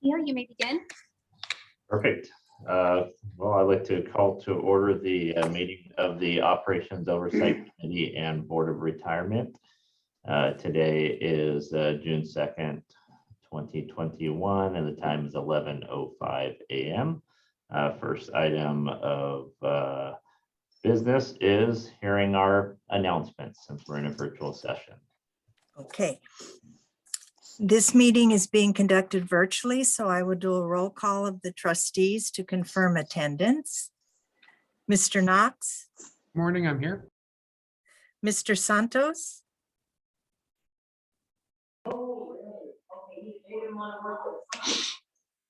Kehoe, you may begin. Perfect. Well, I'd like to call to order the meeting of the Operations Oversight Committee and Board of Retirement. Today is June 2nd, 2021, and the time is 11:05 a.m. First item of business is hearing our announcements since we're in a virtual session. Okay. This meeting is being conducted virtually, so I will do a roll call of the trustees to confirm attendance. Mr. Knox, Morning, I'm here. Mr. Santos,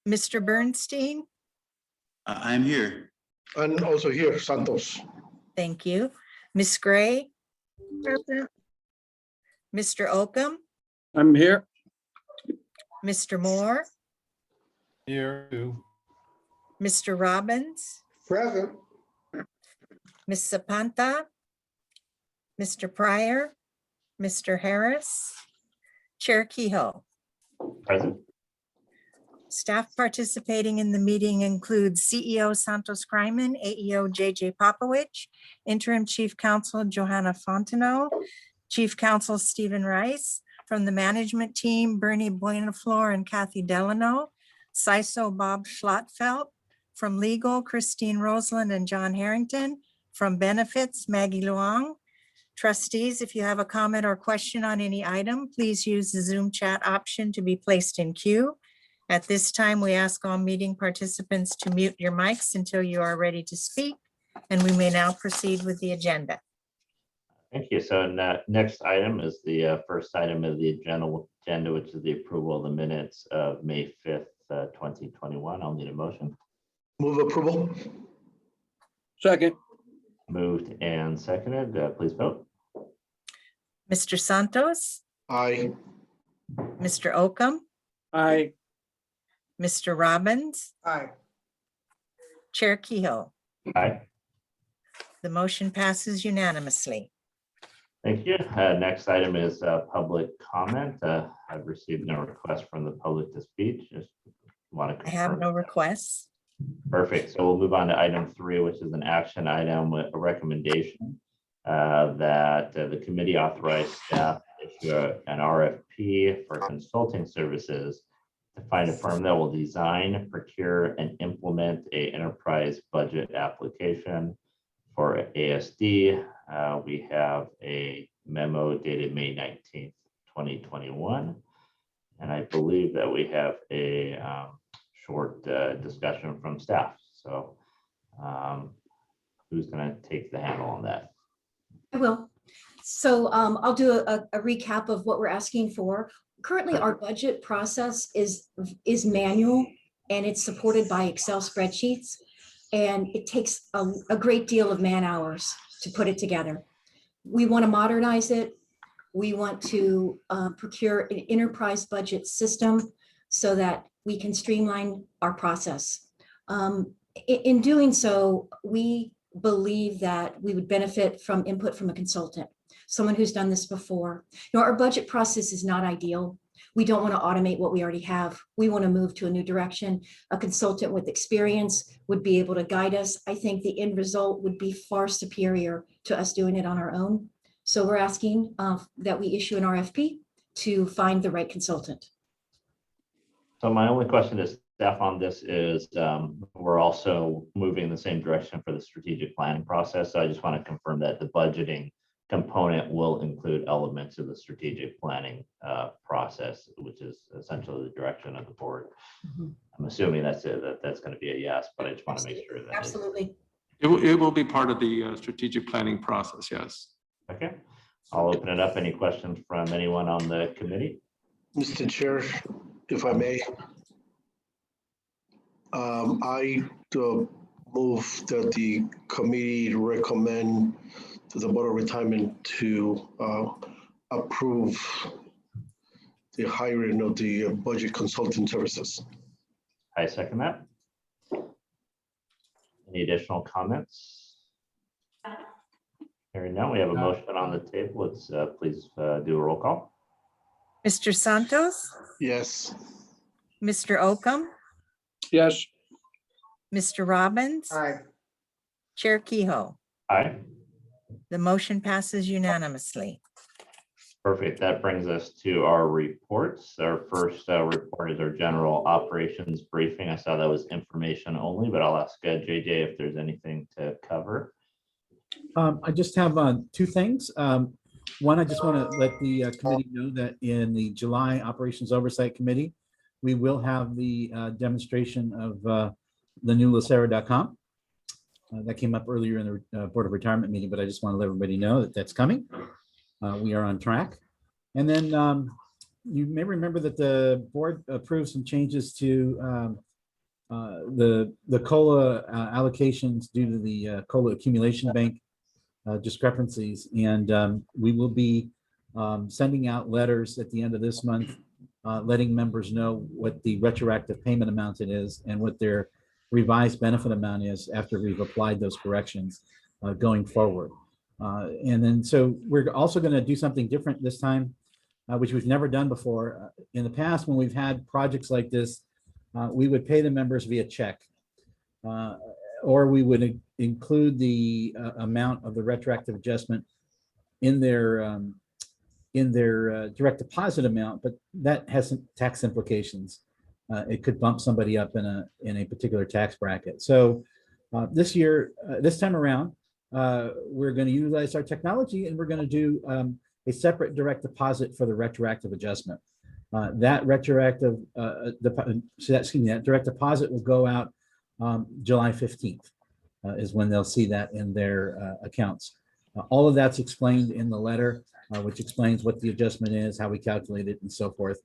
Mr. Bernstein, I'm here. And also here, Santos. thank you. Ms. Gray, Mr. Oakham, I'm here. Mr. Moore, Here too. Mr. Robbins, Present. Ms. Zapanta, Mr. Pryor, Mr. Harris, Chair Kehoe. Present. Staff participating in the meeting includes CEO Santos Kryman, AEO JJ Popovich, Interim Chief Counsel Johanna Fontenot, Chief Counsel Stephen Rice, from the management team, Bernie Buenaflor and Kathy Delano, CISO Bob Schlotfelt, from legal, Christine Roseland and John Harrington, from benefits, Maggie Luong. Trustees, if you have a comment or question on any item, please use the Zoom chat option to be placed in queue. At this time, we ask all meeting participants to mute your mics until you are ready to speak, and we may now proceed with the agenda. Thank you. So next item is the first item of the agenda, which is the approval of the minutes of May 5th, 2021. I'll need a motion. Move approval. Second. Moved and seconded. Please vote. Mr. Santos, Aye. Mr. Oakham, Aye. Mr. Robbins, Aye. Chair Kehoe. Aye. The motion passes unanimously. Thank you. Next item is public comment. I've received no request from the public to speak. Just want to I have confirm. no requests. Perfect. So we'll move on to item 3, which is an action item with a recommendation that the committee authorize staff to issue an RFP for consulting services to find a firm that will design, procure, and implement a enterprise budget application for ASD. We have a memo dated May 19th, 2021. And I believe that we have a short discussion from staff. So who's going to take the handle on that? I will. So I'll do a recap of what we're asking for. Currently, our budget process is manual and it's supported by Excel spreadsheets. And it takes a great deal of man hours to put it together. We want to modernize it. We want to procure an enterprise budget system so that we can streamline our process. In doing so, we believe that we would benefit from input from a consultant, someone who's done this before. Our budget process is not ideal. We don't want to automate what we already have. We want to move to a new direction. A consultant with experience would be able to guide us. I think the end result would be far superior to us doing it on our own. So we're asking that we issue an RFP to find the right consultant. So my only question to staff on this is we're also moving in the same direction for the strategic planning process. So I just want to confirm that the budgeting component will include elements of the strategic planning process, which is essentially the direction of the board. I'm assuming that's going to be a yes, but I just want to make sure that Absolutely. It will be part of the strategic planning process, yes. Okay, I'll open it up. Any questions from anyone on the committee? Mr. Chair, if I may, I move that the committee recommend to the Board of Retirement to approve the hiring of the budget consulting services. I second that. Any additional comments? Hearing none, we have a motion on the table. Let's please do a roll call. Mr. Santos, Yes. Mr. Oakham, yes, Mr. Robbins, Chair Kehoe. Aye. The motion passes unanimously. Perfect. That brings us to our reports. Our first report is our general operations briefing. I saw that was information only, but I'll ask JJ if there's anything to cover. I just have two things. One, I just want to let the committee know that in the July Operations Oversight Committee, we will have the demonstration of the new LACERA.com. That came up earlier in the Board of Retirement meeting, but I just want to let everybody know that that's coming. We are on track. And then you may remember that the board approved some changes to the COLA allocations due to the COLA accumulation bank discrepancies. And we will be sending out letters at the end of this month, letting members know what the retroactive payment amount it is and what their revised benefit amount is after we've applied those corrections going forward. And then so we're also going to do something different this time, which we've never done before. In the past, when we've had projects like this, we would pay the members via check, or we would include the amount of the retroactive adjustment in their direct deposit amount, but that has some tax implications. It could bump somebody up in a particular tax bracket. So this time around, we're going to utilize our technology, and we're going to do a separate direct deposit for the retroactive adjustment. That direct deposit will go out July 15th is when they'll see that in their accounts. All of that's explained in the letter, which explains what the adjustment is, how we calculate it, and so forth.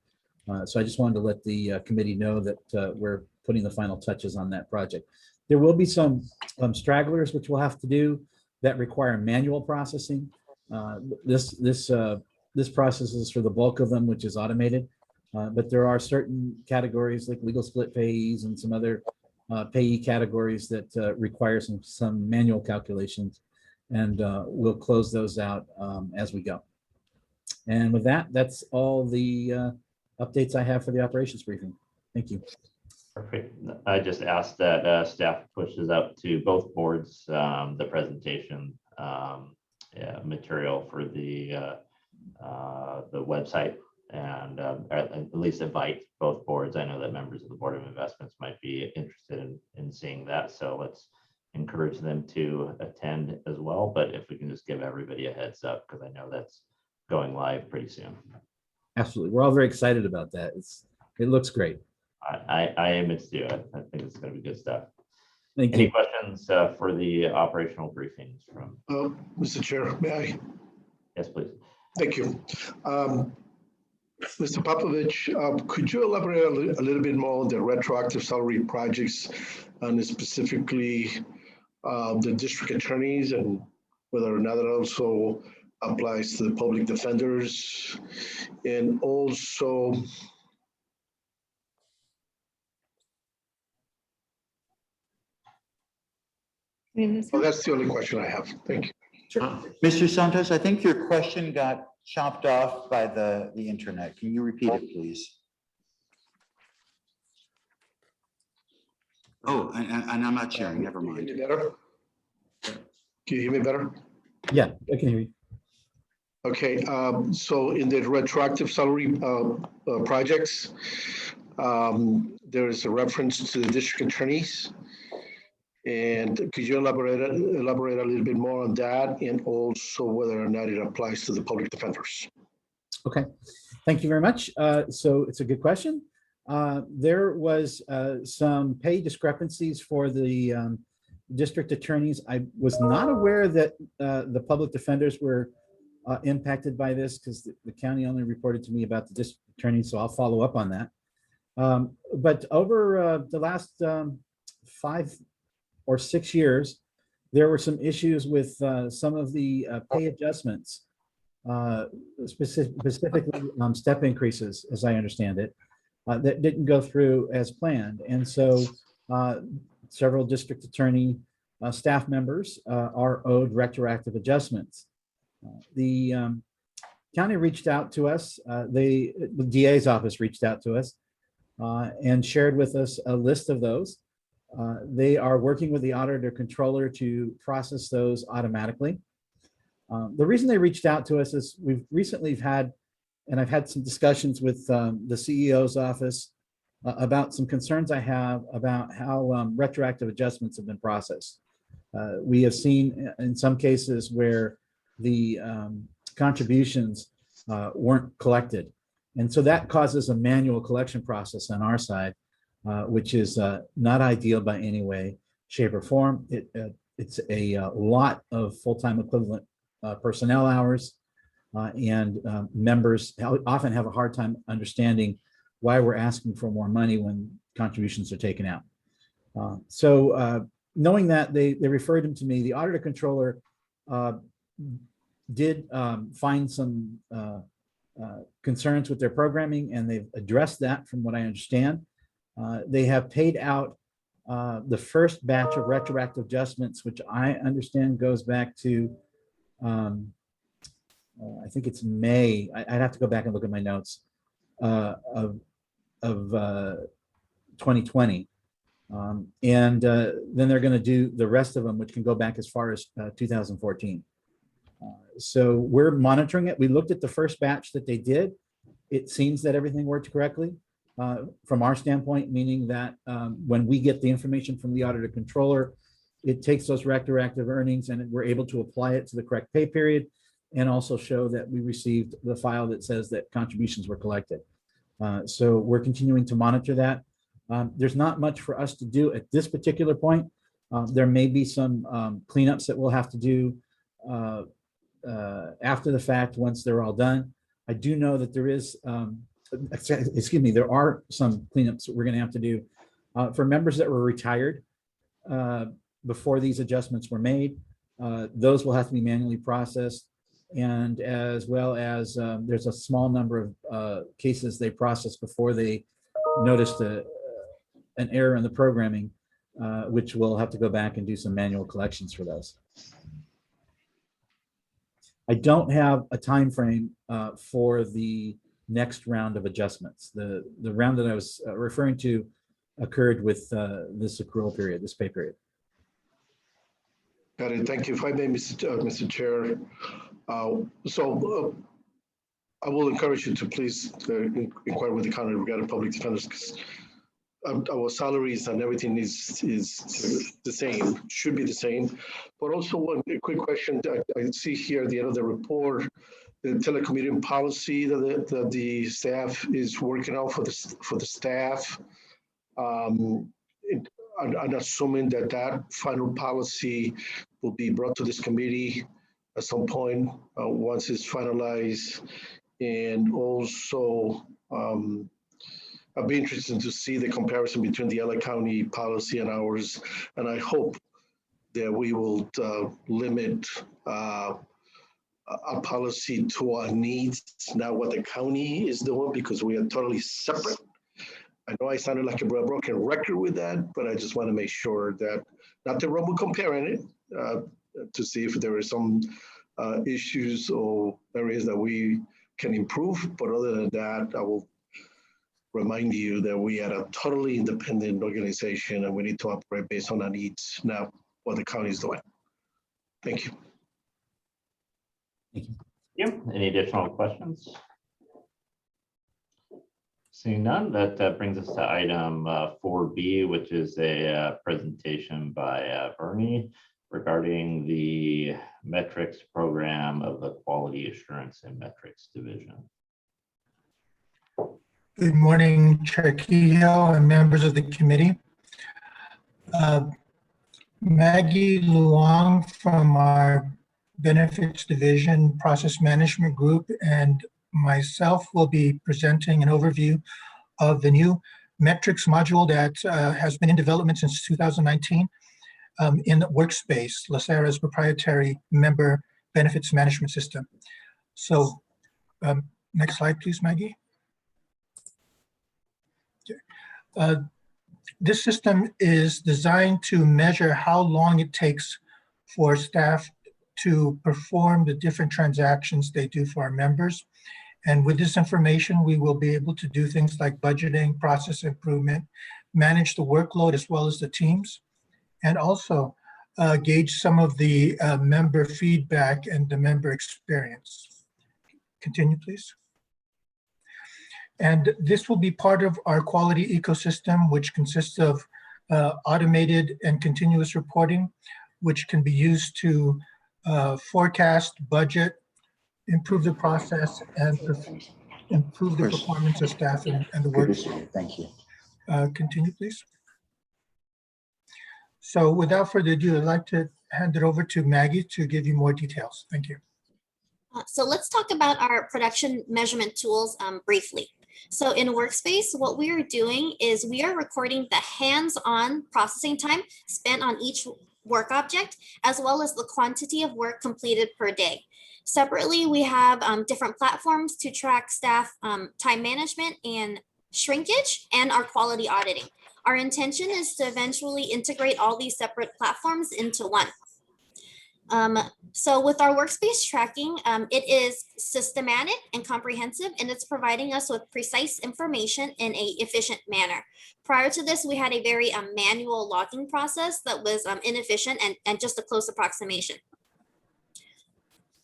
So I just wanted to let the committee know that we're putting the final touches on that project. There will be some stragglers which we'll have to do that require manual processing. This process is for the bulk of them, which is automated. But there are certain categories like legal split payees and some other payee categories that require some manual calculations, and we'll close those out as we go. And with that, that's all the updates I have for the operations briefing. Thank you. Perfect. I just asked that staff pushes out to both boards the presentation material for the website, and at least invite both boards. I know that members of the Board of Investments might be interested in seeing that, so let's encourage them to attend as well. But if we can just give everybody a heads up, because I know that's going live pretty soon. Absolutely. We're all very excited about that. It looks great. I am too. I think it's going to be good stuff. Thank Any you. questions for the operational briefings from? Mr. Chair, may I? Yes, please. Thank you. Mr. Popovich, could you elaborate a little bit more on the retroactive salary projects, and specifically the district attorneys, and whether or not that also applies to the public defenders, and also well, that's the only question I have. Thank you. Mr. Santos, I think your question got chopped off by the internet. Can you repeat it, please? Oh, and I'm not sharing, never Can you mind. hear me better? Can you hear me better? Yeah, I can hear you. Okay, so in the retroactive salary projects, there is a reference to the district attorneys. And could you elaborate a little bit more on that, and also whether or not it applies to the public defenders? Okay, thank you very much. So it's a good question. There was some pay discrepancies for the district attorneys. I was not aware that the public defenders were impacted by this, because the county only reported to me about the district attorney, so I'll follow up on that. But over the last 5 or 6 years, there were some issues with some of the pay adjustments, specifically step increases, as I understand it, that didn't go through as planned. And so several district attorney staff members are owed retroactive adjustments. The county reached out to us. The DA's office reached out to us and shared with us a list of those. They are working with the auditor controller to process those automatically. The reason they reached out to us is we've recently had, and I've had some discussions with the CEO's office about some concerns I have about how retroactive adjustments have been processed. We have seen in some cases where the contributions weren't collected. And so that causes a manual collection process on our side, which is not ideal by any way, shape, or form. It's a lot of full-time equivalent personnel hours, and members often have a hard time understanding why we're asking for more money when contributions are taken out. So knowing that, they referred him to me. The auditor controller did find some concerns with their programming, and they've addressed that from what I understand. They have paid out the first batch of retroactive adjustments, which I understand goes back to, I think it's May. I'd have to go back and look at my notes of 2020. And then they're going to do the rest of them, which can go back as far as 2014. So we're monitoring it. We looked at the first batch that they did. It seems that everything worked correctly from our standpoint, meaning that when we get the information from the auditor controller, it takes those retroactive earnings and we're able to apply it to the correct pay period and also show that we received the file that says that contributions were collected. So we're continuing to monitor that. There's not much for us to do at this particular point. There may be some cleanups that we'll have to do after the fact once they're all done. I do know that there is, excuse me, there are some cleanups that we're going to have to do for members that were retired before these adjustments were made. Those will have to be manually processed, and as well as there's a small number of cases they processed before they noticed an error in the programming, which we'll have to go back and do some manual collections for those. I don't have a time frame for the next round of adjustments. The round that I was referring to occurred with this accrual period, this pay period. Got it. Thank you. If I may, Mr. Chair. I will encourage you to please inquire with the county regarding public defenders, because our salaries and everything is the same, should be the same. But also one quick question that I see here at the end of the report, the telecommuting policy that the staff is working on for the staff. I'm assuming that final policy will be brought to this committee at some point once it's finalized. And also, I'd be interested to see the comparison between the LA County policy and ours. And I hope that we will limit a policy to our needs, not what the county is doing, because we are totally separate. I know I sounded like a broken record with that, but I just want to make sure that, not that we're comparing it, to see if there are some issues or areas that we can improve. But other than that, I will remind you that we are a totally independent organization and we need to operate based on our needs, not what the county is doing. Thank you. Thank you. Any additional questions? Seeing none, that brings us to item 4B, which is a presentation by Bernie regarding the metrics program of the Quality Assurance and Metrics Division. Good morning, Chair Kehoe and members of the committee. Maggie Luong from our Benefits Division Process Management Group and myself will be presenting an overview of the new metrics module that has been in development since 2019 in the Workspace, LACERA's proprietary member benefits management system. So next slide, please, Maggie. This system is designed to measure how long it takes for staff to perform the different transactions they do for our members. And with this information, we will be able to do things like budgeting, process improvement, manage the workload as well as the teams, and also gauge some of the member feedback and the member experience. Continue, please. And this will be part of our quality ecosystem, which consists of automated and continuous reporting, which can be used to forecast, budget, improve the process, and improve the performance of staff and the work. Thank you. Continue, please. So without further ado, I'd like to hand it over to Maggie to give you more details. Thank you. So let's talk about our production measurement tools briefly. So in Workspace, what we are doing is we are recording the hands-on processing time spent on each work object, as well as the quantity of work completed per day. Separately, we have different platforms to track staff time management and shrinkage and our quality auditing. Our intention is to eventually integrate all these separate platforms into one. So with our workspace tracking, it is systematic and comprehensive, and it's providing us with precise information in an efficient manner. Prior to this, we had a very manual logging process that was inefficient and just a close approximation.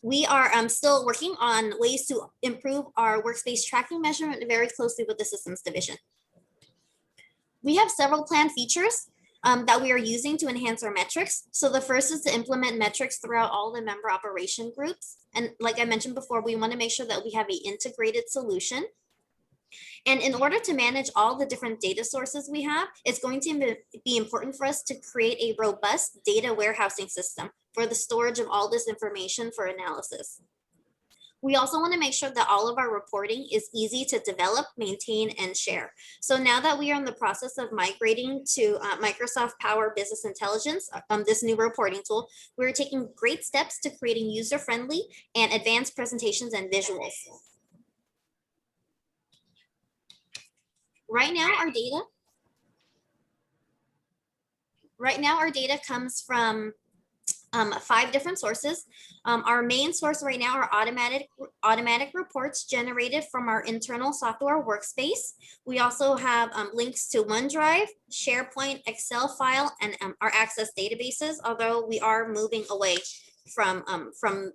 We are still working on ways to improve our workspace tracking measurement very closely with the systems division. We have several planned features that we are using to enhance our metrics. So the first is to implement metrics throughout all the member operation groups. And like I mentioned before, we want to make sure that we have an integrated solution. And in order to manage all the different data sources we have, it's going to be important for us to create a robust data warehousing system for the storage of all this information for analysis. We also want to make sure that all of our reporting is easy to develop, maintain, and share. So now that we are in the process of migrating to Microsoft Power Business Intelligence, this new reporting tool, we're taking great steps to creating user-friendly and advanced presentations and visuals. Right now, our data comes from 5 different sources. Our main source right now are automatic reports generated from our internal software workspace. We also have links to OneDrive, SharePoint, Excel file, and our Access databases, although we are moving away from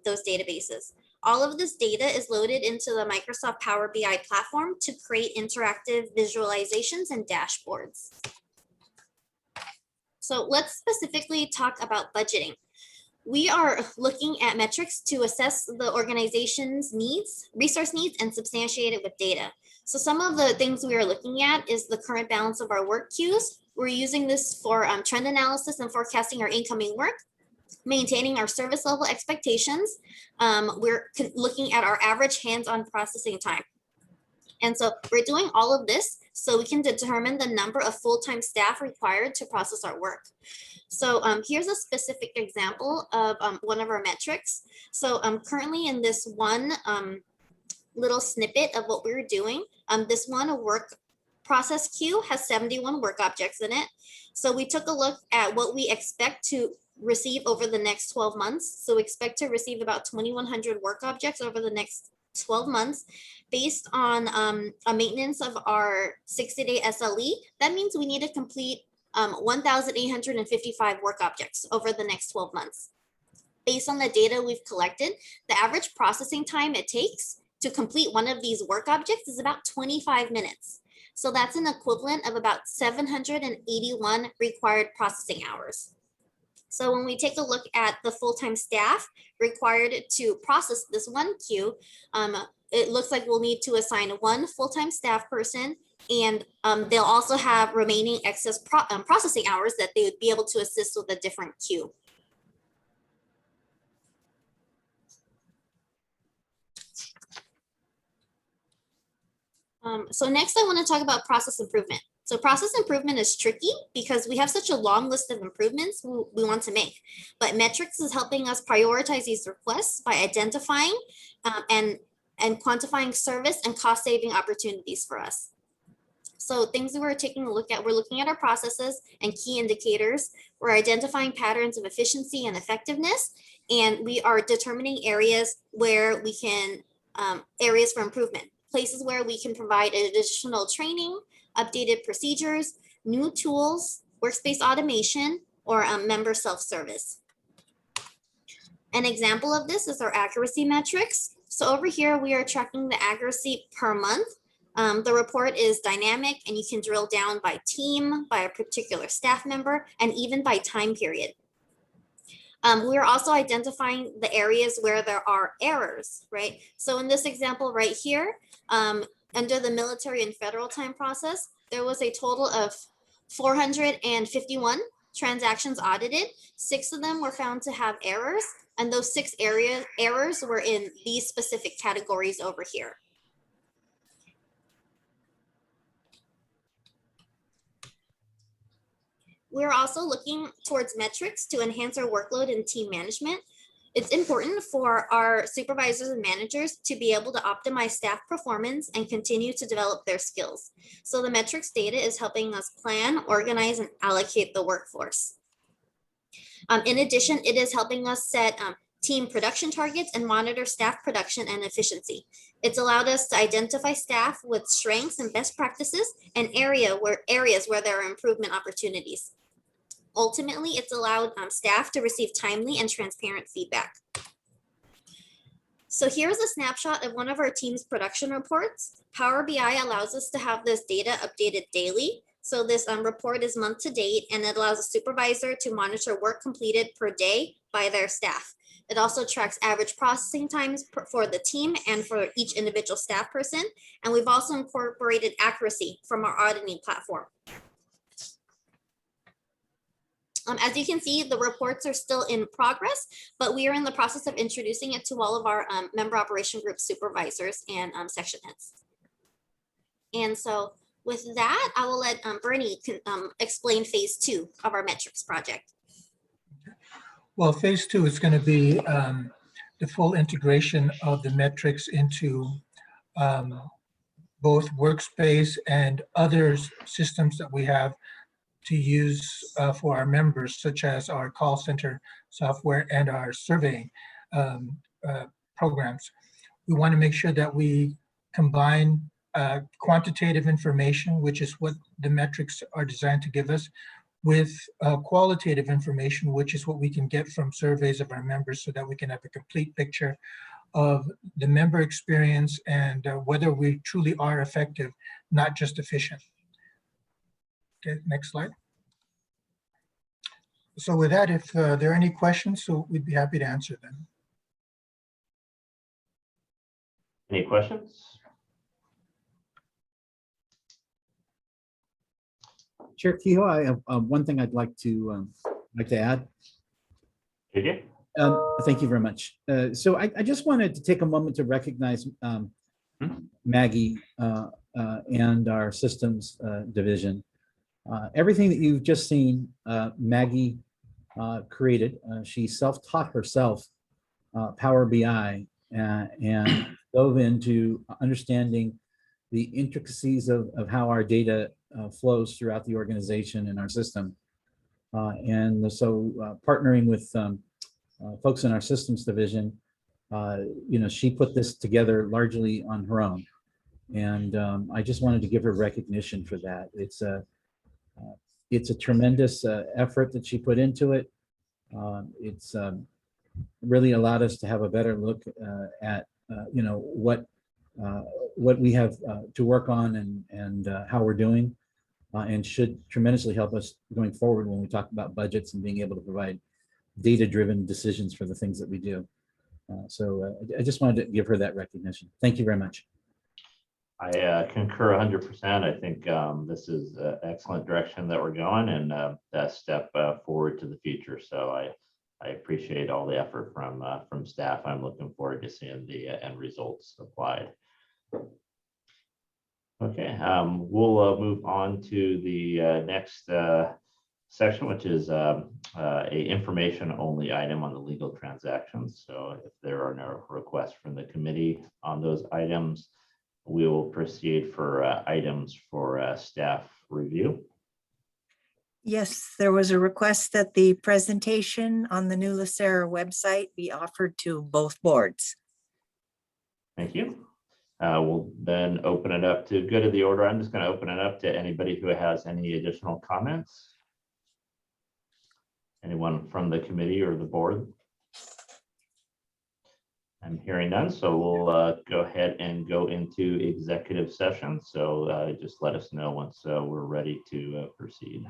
those databases. All of this data is loaded into the Microsoft Power BI platform to create interactive visualizations and dashboards. So let's specifically talk about budgeting. We are looking at metrics to assess the organization's needs, resource needs, and substantiate it with data. So some of the things we are looking at is the current balance of our work queues. We're using this for trend analysis and forecasting our incoming work, maintaining our service level expectations. We're looking at our average hands-on processing time. And so we're doing all of this so we can determine the number of full-time staff required to process our work. So here's a specific example of one of our metrics. So currently in this one little snippet of what we're doing, this one work process queue has 71 work objects in it. So we took a look at what we expect to receive over the next 12 months. So we expect to receive about 2,100 work objects over the next 12 months based on a maintenance of our 60-day SLE. That means we need to complete 1,855 work objects over the next 12 months. Based on the data we've collected, the average processing time it takes to complete one of these work objects is about 25 minutes. So that's an equivalent of about 781 required processing hours. So when we take a look at the full-time staff required to process this one queue, it looks like we'll need to assign 1 full-time staff person, and they'll also have remaining excess processing hours that they would be able to assist with a different queue. So next I want to talk about process improvement. So process improvement is tricky because we have such a long list of improvements we want to make, but metrics is helping us prioritize these requests by identifying and quantifying service and cost saving opportunities for us. So things that we're taking a look at, we're looking at our processes and key indicators. We're identifying patterns of efficiency and effectiveness, and we are determining areas where we can areas for improvement, places where we can provide additional training, updated procedures, new tools, workspace automation, or member self-service. An example of this is our accuracy metrics. So over here, we are tracking the accuracy per month. The report is dynamic and you can drill down by team, by a particular staff member, and even by time period. We are also identifying the areas where there are errors, right? So in this example right here, under the military and federal time process, there was a total of 451 transactions audited. 6 of them were found to have errors, and those 6 errors were in these specific categories over here. We're also looking towards metrics to enhance our workload and team management. It's important for our supervisors and managers to be able to optimize staff performance and continue to develop their skills. So the metrics data is helping us plan, organize, and allocate the workforce. In addition, it is helping us set team production targets and monitor staff production and efficiency. It's allowed us to identify staff with strengths and best practices and areas where there are improvement opportunities. Ultimately, it's allowed staff to receive timely and transparent feedback. So here's a snapshot of one of our team's production reports. Power BI allows us to have this data updated daily. So this report is month to date, and it allows a supervisor to monitor work completed per day by their staff. It also tracks average processing times for the team and for each individual staff person. And we've also incorporated accuracy from our auditing platform. As you can see, the reports are still in progress, but we are in the process of introducing it to all of our member operation group supervisors and section heads. And so with that, I will let Bernie explain phase 2 of our metrics project. Well, phase 2 is going to be the full integration of the metrics into both Workspace and other systems that we have to use for our members, such as our call center software and our surveying programs. We want to make sure that we combine quantitative information, which is what the metrics are designed to give us, with qualitative information, which is what we can get from surveys of our members, so that we can have a complete picture of the member experience and whether we truly are effective, not just efficient. Okay, next slide. So with that, if there are any questions, so we'd be happy to answer them. Any questions? Chair Kehoe, I have one thing I'd like to add. Okay. Thank you very much. So I just wanted to take a moment to recognize Maggie and our systems division. Everything that you've just seen, Maggie created. She self-taught herself Power BI and dove into understanding the intricacies of how our data flows throughout the organization and our system. And so partnering with folks in our systems division, she put this together largely on her own. And I just wanted to give her recognition for that. It's a tremendous effort that she put into it. It's really allowed us to have a better look at what we have to work on and how we're doing, and should tremendously help us going forward when we talk about budgets and being able to provide data-driven decisions for the things that we do. So I just wanted to give her that recognition. Thank you very much. I concur 100%. I think this is an excellent direction that we're going, and a step forward to the future. So I appreciate all the effort from staff. I'm looking forward to seeing the end results applied. Okay, we'll move on to the next section, which is a information only item on the legal transactions. So if there are no requests from the committee on those items, we will proceed for items for staff review. Yes, there was a request that the presentation on the new LACERA website be offered to both boards. Thank you. We'll then open it up to good of the order. I'm just going to open it up to anybody who has any additional comments. Anyone from the committee or the board? I'm hearing none, so we'll go ahead and go into executive session. So just let us know once we're ready to proceed.